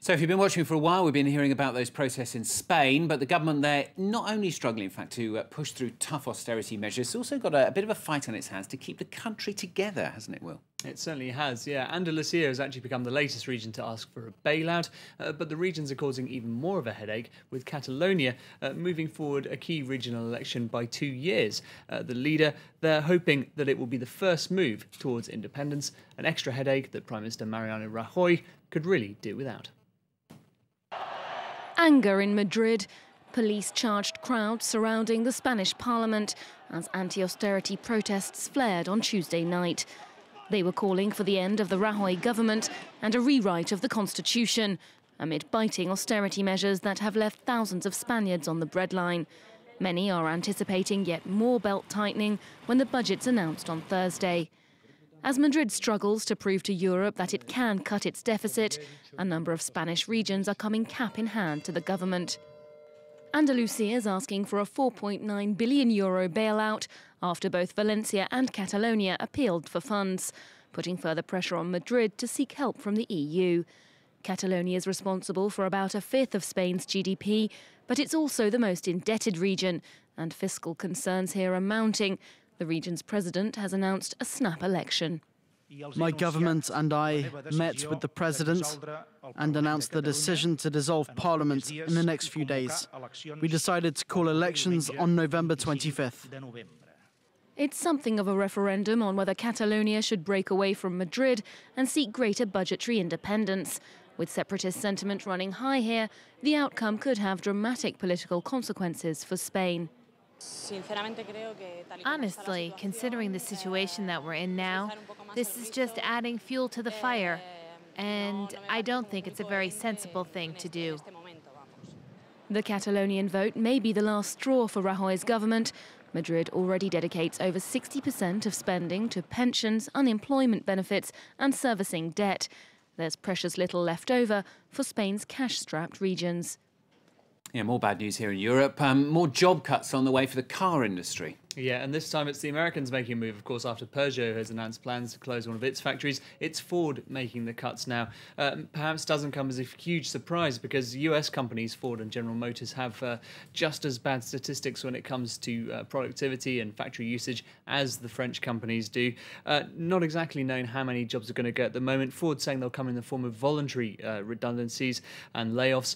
So if you've been watching for a while, we've been hearing about those protests in Spain, but the government there not only struggling, in fact, to push through tough austerity measures, it's also got a bit of a fight on its hands to keep the country together, hasn't it, Will? It certainly has, yeah. Andalusia has actually become the latest region to ask for a bailout, but the regions are causing even more of a headache, with Catalonia moving forward a key regional election by 2 years. The leader, they're hoping that it will be the first move towards independence, an extra headache that Prime Minister Mariano Rajoy could really do without. Anger in Madrid. Police charged crowds surrounding the Spanish parliament as anti-austerity protests flared on Tuesday night. They were calling for the end of the Rajoy government and a rewrite of the constitution, amid biting austerity measures that have left thousands of Spaniards on the breadline. Many are anticipating yet more belt-tightening when the budget's announced on Thursday. As Madrid struggles to prove to Europe that it can cut its deficit, a number of Spanish regions are coming cap in hand to the government. Andalusia is asking for a €4.9 billion bailout after both Valencia and Catalonia appealed for funds, putting further pressure on Madrid to seek help from the EU. Catalonia is responsible for about a fifth of Spain's GDP, but it's also the most indebted region, and fiscal concerns here are mounting. The region's president has announced a snap election. My government and I met with the president and announced the decision to dissolve parliament in the next few days. We decided to call elections on November 25th. It's something of a referendum on whether Catalonia should break away from Madrid and seek greater budgetary independence. With separatist sentiment running high here, the outcome could have dramatic political consequences for Spain. Honestly, considering the situation that we're in now, this is just adding fuel to the fire, and I don't think it's a very sensible thing to do. The Catalonian vote may be the last straw for Rajoy's government. Madrid already dedicates over 60% of spending to pensions, unemployment benefits and servicing debt. There's precious little left over for Spain's cash-strapped regions. Yeah, more bad news here in Europe. More job cuts on the way for the car industry. Yeah, and this time it's the Americans making a move, of course, after Peugeot has announced plans to close one of its factories. It's Ford making the cuts now. Perhaps doesn't come as a huge surprise because US companies, Ford and General Motors, have just as bad statistics when it comes to productivity and factory usage as the French companies do. Not exactly known how many jobs are going to go at the moment. Ford saying they'll come in the form of voluntary redundancies and layoffs.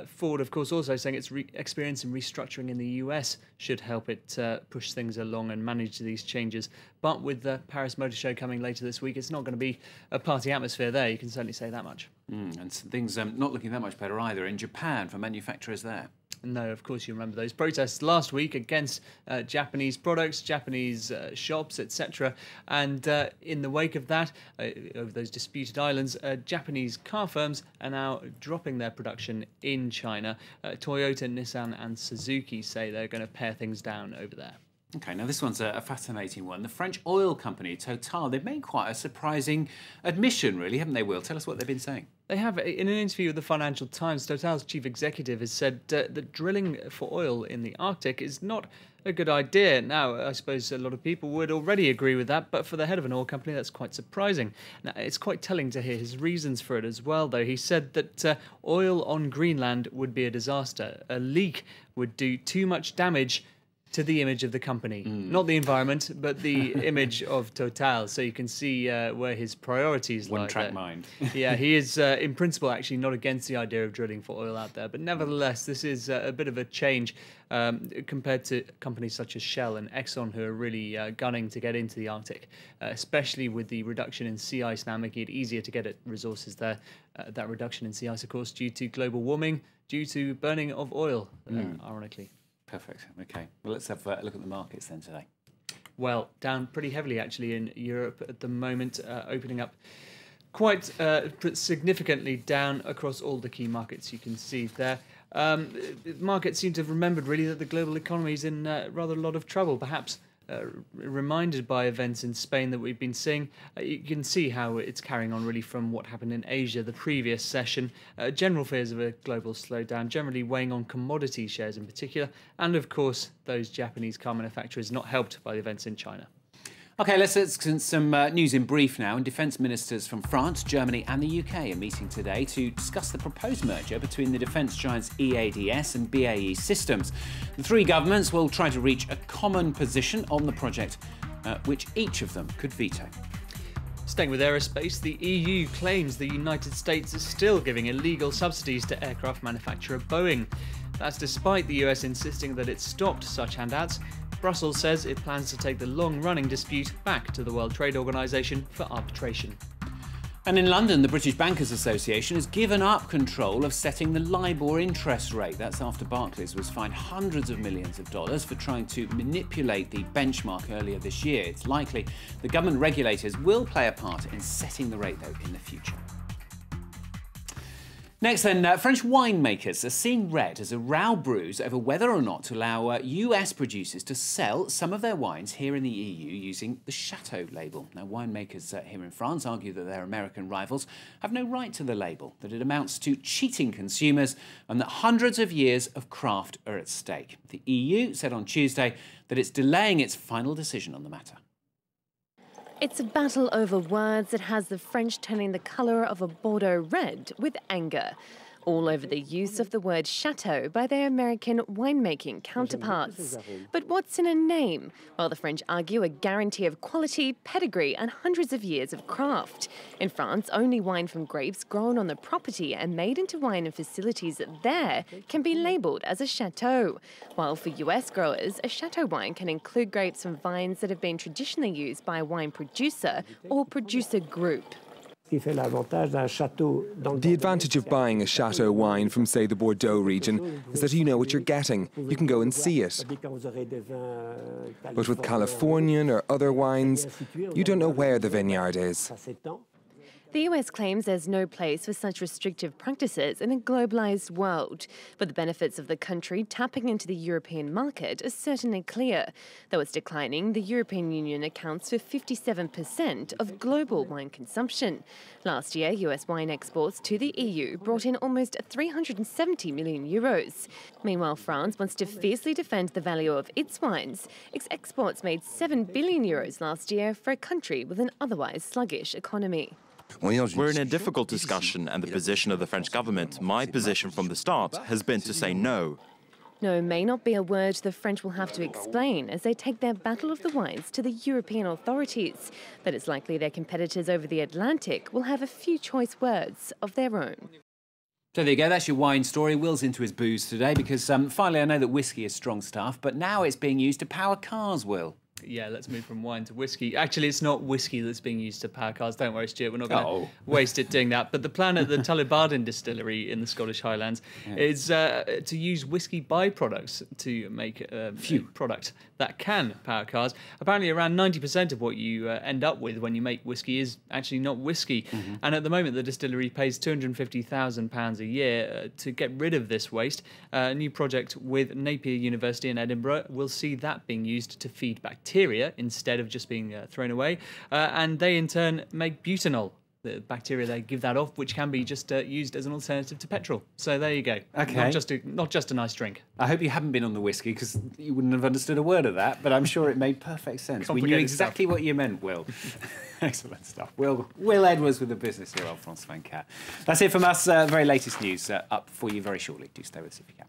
Ford, of course, also saying its experience in restructuring in the US should help it push things along and manage these changes. But with the Paris Motor Show coming later this week, it's not going to be a party atmosphere there, you can certainly say that much. And things not looking that much better either in Japan for manufacturers there. No, of course you remember those protests last week against Japanese products, Japanese shops, etc. And in the wake of that, over those disputed islands, Japanese car firms are now dropping their production in China. Toyota, Nissan and Suzuki say they're going to pare things down over there. OK, now this one's a fascinating one. The French oil company Total, they've made quite a surprising admission, really, haven't they, Will? Tell us what they've been saying. They have. In an interview with the Financial Times, Total's chief executive has said that drilling for oil in the Arctic is not a good idea. Now, I suppose a lot of people would already agree with that, but for the head of an oil company, that's quite surprising. Now, it's quite telling to hear his reasons for it as well, though. He said that oil on Greenland would be a disaster. A leak would do too much damage to the image of the company. Not the environment, but the image of Total. So you can see where his priorities lie. One-track mind. Yeah, he is, in principle, actually not against the idea of drilling for oil out there. But nevertheless, this is a bit of a change compared to companies such as Shell and Exxon, who are really gunning to get into the Arctic, especially with the reduction in sea ice now, making it easier to get at resources there. That reduction in sea ice, of course, due to global warming, due to burning of oil, ironically. Perfect. OK. Well, let's have a look at the markets then today. Well, down pretty heavily, actually, in Europe at the moment, opening up quite significantly down across all the key markets you can see there. Markets seem to have remembered, really, that the global economy is in rather a lot of trouble, perhaps reminded by events in Spain that we've been seeing. You can see how it's carrying on really from what happened in Asia the previous session. General fears of a global slowdown generally weighing on commodity shares in particular, and of course those Japanese car manufacturers not helped by the events in China. OK, let's some news in brief now. And defence ministers from France, Germany and the UK are meeting today to discuss the proposed merger between the defence giants EADS and BAE Systems. The three governments will try to reach a common position on the project, which each of them could veto. Staying with aerospace, the EU claims the United States is still giving illegal subsidies to aircraft manufacturer Boeing. That's despite the US insisting that it stopped such handouts. Brussels says it plans to take the long-running dispute back to the World Trade Organization for arbitration. And in London, the British Bankers Association has given up control of setting the LIBOR interest rate. That's after Barclays was fined hundreds of millions of dollars for trying to manipulate the benchmark earlier this year. It's likely the government regulators will play a part in setting the rate, though, in the future. Next then, French winemakers are seeing red as a row brews over whether or not to allow US producers to sell some of their wines here in the EU using the Chateau label. Now, winemakers here in France argue that their American rivals have no right to the label, that it amounts to cheating consumers and that hundreds of years of craft are at stake. The EU said on Tuesday that it's delaying its final decision on the matter. It's a battle over words that has the French turning the colour of a Bordeaux red with anger, all over the use of the word chateau by their American winemaking counterparts. But what's in a name? Well, the French argue a guarantee of quality, pedigree and hundreds of years of craft. In France, only wine from grapes grown on the property and made into wine in facilities there can be labelled as a chateau. While for US growers, a chateau wine can include grapes from vines that have been traditionally used by a wine producer or producer group. The advantage of buying a Chateau wine from, say, the Bordeaux region is that you know what you're getting. You can go and see it. But with Californian or other wines, you don't know where the vineyard is. The US claims there's no place for such restrictive practices in a globalised world. But the benefits of the country tapping into the European market are certainly clear. Though it's declining, the European Union accounts for 57% of global wine consumption. Last year, US wine exports to the EU brought in almost 370 million euros. Meanwhile, France wants to fiercely defend the value of its wines. Its exports made 7 billion euros last year for a country with an otherwise sluggish economy. We're in a difficult discussion, and the position of the French government, my position from the start, has been to say no. No may not be a word the French will have to explain as they take their battle of the wines to the European authorities. But it's likely their competitors over the Atlantic will have a few choice words of their own. So there you go, that's your wine story. Will's into his booze today because finally I know that whiskey is strong stuff, but now it's being used to power cars, Will. Yeah, let's move from wine to whiskey. Actually, it's not whiskey that's being used to power cars. Don't worry, Stuart, we're not going to waste it doing that. But the plan at the Tullibardine distillery in the Scottish Highlands is to use whiskey byproducts to make a product that can power cars. Apparently, around 90% of what you end up with when you make whiskey is actually not whiskey. And at the moment, the distillery pays £250,000 a year to get rid of this waste. A new project with Napier University in Edinburgh will see that being used to feed bacteria instead of just being thrown away, and they in turn make butanol, the bacteria they give that off, which can be just used as an alternative to petrol. So there you go. Okay. Not just a nice drink. I hope you haven't been on the whiskey because you wouldn't have understood a word of that, but I'm sure it made perfect sense. We knew exactly what you meant, Will. Excellent stuff. Will Edwards with the business here on France 24. That's it from us. Very latest news up for you very shortly. Do stay with us if you can.